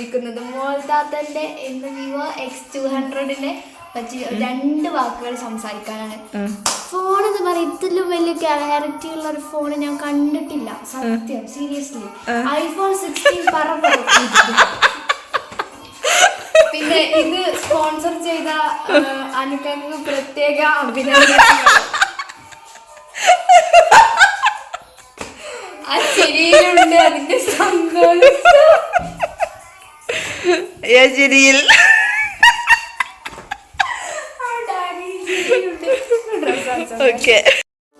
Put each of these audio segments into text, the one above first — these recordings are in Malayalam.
ചോദിക്കുന്നത് മോൾദാത്തന്റെ ഇന്ന് വിവോ X200നെ പറ്റി 2 വാക്കുകൾ സംസാരിക്കാനാണ്. ഫോൺ എന്ന് പറയുന്നത് ഇതിലും വലിയ ക്ലാരിറ്റി ഉള്ള ഒരു ഫോൺ ഞാൻ കണ്ടിട്ടില്ല, സത്യം, സീരിയസ്ലി. iPhone 16 പറഞ്ഞു. പിന്നെ ഇത് സ്പോൺസർ ചെയ്ത അനുക്കൾക്ക് പ്രത്യേക അഭിനന്ദനങ്ങൾ. ആ ശരിയിലുണ്ട് അതിന്റെ സന്തോഷം. Okay.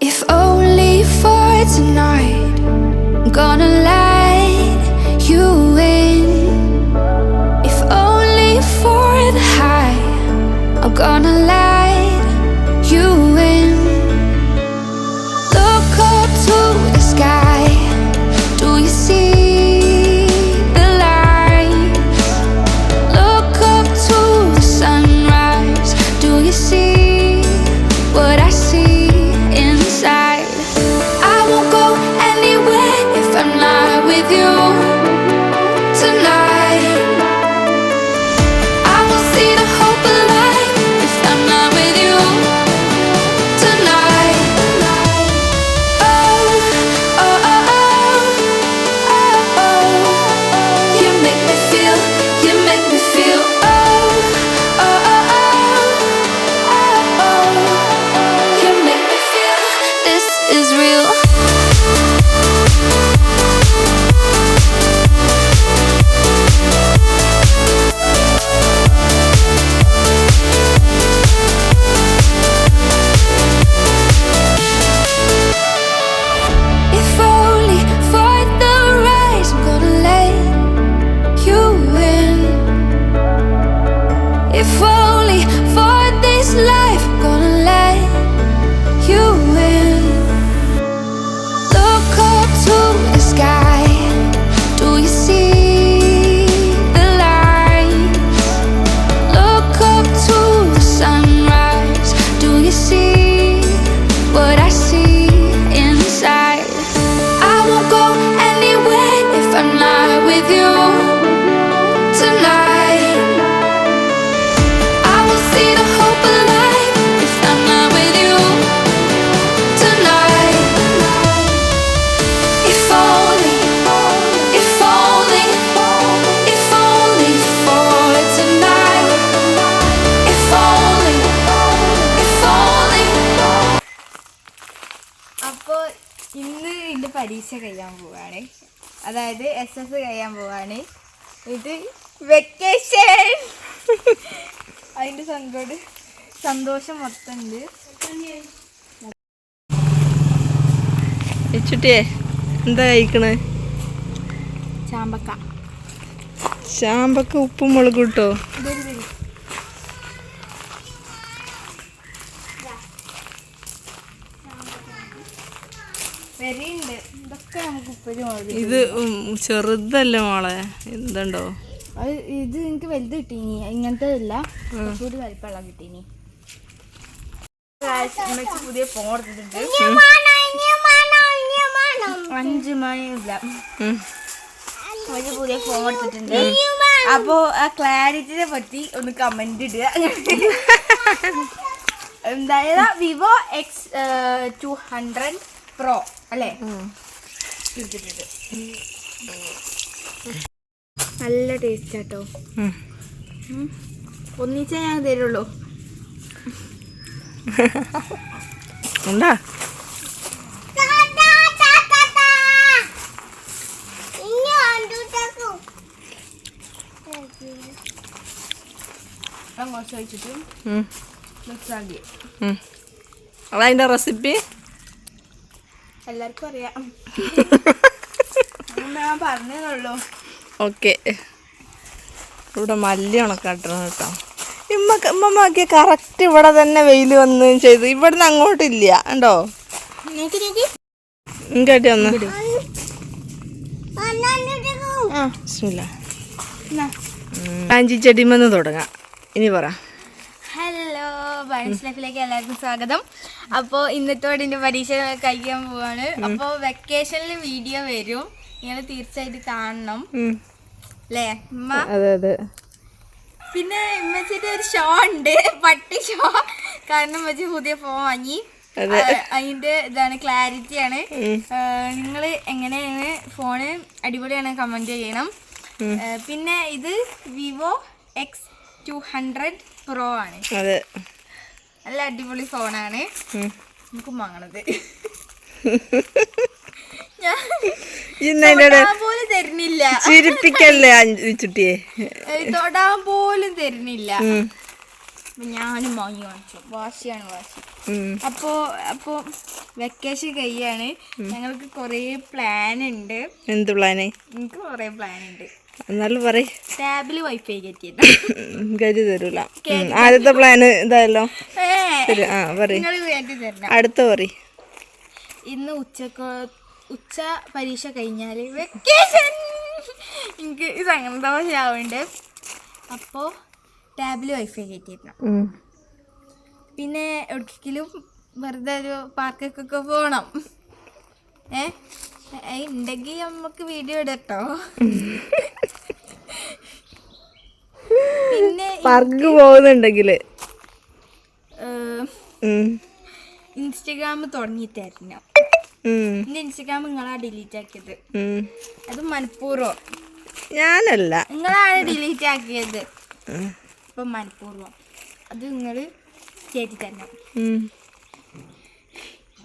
If only for tonight, I'm gonna let you in. If only for the high, I'm gonna let you in. Look up to the sky, do you see the lights? Look up to the sunrise, do you see what I see inside? I won't go anywhere if I'm not with you tonight. I won't see the hope of life if I'm not with you tonight. Oh, oh, oh, oh, oh, oh. You make me feel, you make me feel. Oh, oh, oh, oh, oh, oh. You make me feel this is real. If only for the rise, I'm gonna let you in. If only for this life, I'm gonna let you in. Look up to the sky, do you see the lights? Look up to the sunrise, do you see what I see inside? I won't go anywhere if I'm not with you tonight. I will see the hope of life if I'm not with you tonight. If only, if only, if only for tonight. If only, if only. അപ്പോൾ ഇന്ന് എൻ്റെ പരീക്ഷ കഴിയാൻ പോവാണ്, അതായത് SS കഴിയാൻ പോവാണ്. ഇത് വെക്കേഷൻ. അതിൻ്റെ സന്തോഷം മൊത്തം ഉണ്ട്. ചുട്ടിയെ എന്താ കഴിക്കണേ? ചാമ്പക്ക. ചാമ്പക്ക ഉപ്പും മുളകും ഇട്ടോ? വരെയുണ്ട്. ഇതൊക്കെ നമുക്ക് ഉപ്പരി മുളക്. ഇത് ചെറുതല്ലേ മോളെ, എന്തുണ്ടോ? അത് ഇത് എനിക്ക് വലുത് കിട്ടീനി, ഇങ്ങനത്തെ ഇല്ല, കുറച്ചുകൂടി വലിപ്പമുള്ള കിട്ടീനി. പുതിയ ഫോൺ എടുത്തിട്ടുണ്ട്. 5 മണിയില്ല, ഒരു പുതിയ ഫോൺ എടുത്തിട്ടുണ്ട്. അപ്പോ ആ ക്ലാരിറ്റിനെ പറ്റി ഒന്ന് കമന്റ് ഇടുക. എന്തായാലും വിവോ X200 Pro അല്ലേ എടുത്തിട്ടുണ്ട്. നല്ല ടേസ്റ്റ് ആട്ടോ. ഒന്നിച്ചേ ഞാൻ തരുള്ളൂ. ഉണ്ടാ കുറച്ച് കഴിച്ചിട്ട് അതതിൻ്റെ റെസിപ്പി എല്ലാവർക്കും അറിയാം. ഞാൻ പറഞ്ഞതേ. ഓക്കെ. ഇവിടെ മല്ലി ഉണക്കാട്ടണം കേട്ടോ. ഇമ്മമാക്കിയ കറക്റ്റ് ഇവിടെ തന്നെ വെയിൽ വന്ന് ചെയ്തു. ഇവിടുന്ന് അങ്ങോട്ടില്ല ഉണ്ടോ? കേട്ടി ഒന്ന് കാഞ്ചി ചെടിമെന്ന് തുടങ്ങാം. ഇനി പറ. ഹലോ, ബൈൻസ് ലൈഫിലേക്ക് എല്ലാവർക്കും സ്വാഗതം. അപ്പോൾ ഇന്നത്തോടെ എൻ്റെ പരീക്ഷ കഴിക്കാൻ പോവാണ്. അപ്പോൾ വെക്കേഷനിൽ വീഡിയോ വരും, നിങ്ങൾ തീർച്ചയായിട്ടും കാണണം. അല്ലേ ഉമ്മ? അതെ അതെ. പിന്നെ ഉമ്മച്ചിന്റെ ഒരു ഷോ ഉണ്ട്, പട്ടി ഷോ. കാരണം ഉമ്മച്ചി പുതിയ ഫോൺ വാങ്ങി. അതിന്റെ ഇതാണ്, ക്ലാരിറ്റിയാണ്. നിങ്ങൾ എങ്ങനെയാണ് ഫോണ് അടിപൊളിയാണ്, കമന്റ് ചെയ്യണം. പിന്നെ ഇത് വിവോ X200 Pro ആണ്. നല്ല അടിപൊളി ഫോണാണ്. നമുക്ക് വാങ്ങണത്. തൊടാൻ പോലും തരുന്നില്ല, ചിരിപ്പിക്കല്ലേ ചുട്ടിയെ, തൊടാൻ പോലും തരുന്നില്ല. ഞാനും വാങ്ങി വാങ്ങിച്ചു, വാശിയാണ് വാശി. അപ്പോ വെക്കേഷൻ കഴിയാണ്, ഞങ്ങൾക്ക് കൊറേ പ്ലാൻ ഉണ്ട്. എന്ത് പ്ലാന്? എനിക്ക് കൊറേ പ്ലാൻ ഉണ്ട്. എന്നാലും പറ. ടാബില് വൈഫൈ കയറ്റിയത് കയറ്റി തരൂല. ആദ്യത്തെ പ്ലാന് ഇതായല്ലോ. നിങ്ങൾ കയറ്റി തരണം. അടുത്ത പറ. ഇന്ന് ഉച്ച പരീക്ഷ കഴിഞ്ഞാല് വെക്കേഷൻ, എനിക്ക് സന്തോഷാവുന്നുണ്ട്. അപ്പോൾ ടാബില് വൈഫൈ കയറ്റിയിരുന്നു. പിന്നെ എവിടെയെങ്കിലും വെറുതെ ഒരു പാർക്കൊക്കെ പോകണം. ഉണ്ടെങ്കിൽ നമുക്ക് വീഡിയോ ഇടട്ടോ. പിന്നെ പാർക്ക് പോകുന്നുണ്ടെങ്കിൽ ഇൻസ്റ്റഗ്രാം തുടങ്ങി തരണം. എന്റെ ഇൻസ്റ്റഗ്രാം നിങ്ങളാ ഡിലീറ്റ് ആക്കിയത്. അത് മനഃപൂർവ്വം ഞാനല്ല, നിങ്ങളാണ് ഡിലീറ്റ് ആക്കിയത്. ഇപ്പൊ മനഃപൂർവ്വം അത് നിങ്ങൾ കയറ്റി തരണം.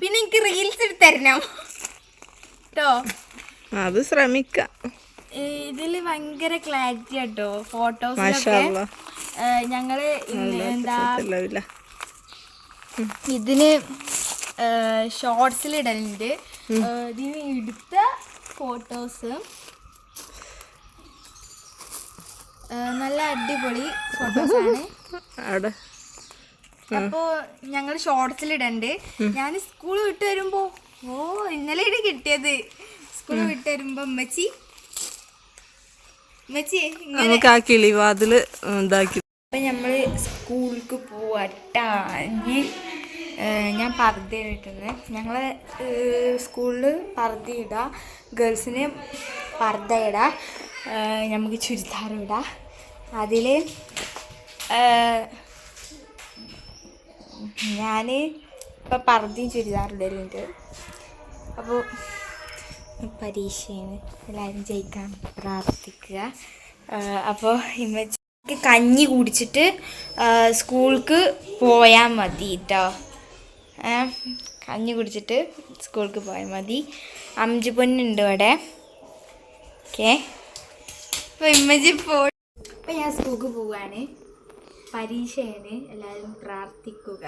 പിന്നെ എനിക്ക് റീൽസ് എടുത്ത് തരണം കേട്ടോ. അത് ശ്രമിക്കാം. ഇതില് ഭയങ്കര ക്ലാരിറ്റി കേട്ടോ, ഫോട്ടോസിലൊക്കെ. ഞങ്ങള് എന്താ ഇതിന് ഷോർട്സിലിടലുണ്ട്. ഇതിന് എടുത്ത ഫോട്ടോസ് നല്ല അടിപൊളി ഫോട്ടോസാണ്. അപ്പോൾ ഞങ്ങൾ ഷോർട്സിലിടണ്ട്. ഞാൻ സ്കൂൾ വിട്ട് വരുമ്പോ, ഇന്നലെ കിട്ടിയത്. സ്കൂൾ വിട്ട് വരുമ്പോ ഉമ്മച്ചി നമുക്ക് ആ കിളിവാതില് ഇതാക്കി. അപ്പം നമ്മൾ സ്കൂൾക്ക് പോവാട്ടാ. ഞാൻ പർദ്ദ ഇട്ടുന്നത്. ഞങ്ങൾ സ്കൂളിൽ പർദ്ദ ഇടാം, ഗേൾസിന് പർദ്ദ ഇടാം, നമുക്ക് ചുരിദാർ ഇടാം. അതിൽ ഞാൻ ഇപ്പം പർദ്ദയും ചുരിദാറിടലുണ്ട്. അപ്പോൾ പരീക്ഷയാണ്, എല്ലാവരും ജയിക്കാൻ പ്രാർത്ഥിക്കുക. അപ്പോൾ ഇമ്മച്ചിക്ക് കഞ്ഞി കുടിച്ചിട്ട് സ്കൂൾക്ക് പോയാൽ മതി കേട്ടോ. കഞ്ഞി കുടിച്ചിട്ട് സ്കൂൾക്ക് പോയാൽ മതി. അഞ്ച് പൊന്നുണ്ട് ഇവിടെ. ഓക്കെ, അപ്പോൾ ഇമ്മച്ചി അപ്പോൾ ഞാൻ സ്കൂൾക്ക് പോവുകയാണ്. പരീക്ഷയാണ്, എല്ലാവരും പ്രാർത്ഥിക്കുക.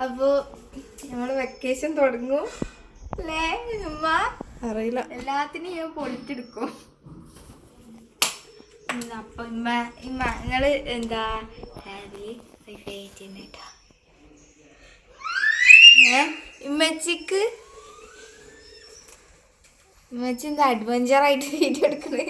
അപ്പോൾ നമ്മൾ വെക്കേഷൻ തുടങ്ങും അല്ലേ ഉമ്മ? അറിയില്ല, എല്ലാത്തിനും ഞാൻ പൊളിച്ചെടുക്കും. അപ്പൊ നിങ്ങള് എന്താ ഇമ്മച്ചിക്ക് ഇമ്മച്ചി എന്താ അഡ്വഞ്ചർ ആയിട്ട് വീഡിയോ എടുക്കണേ?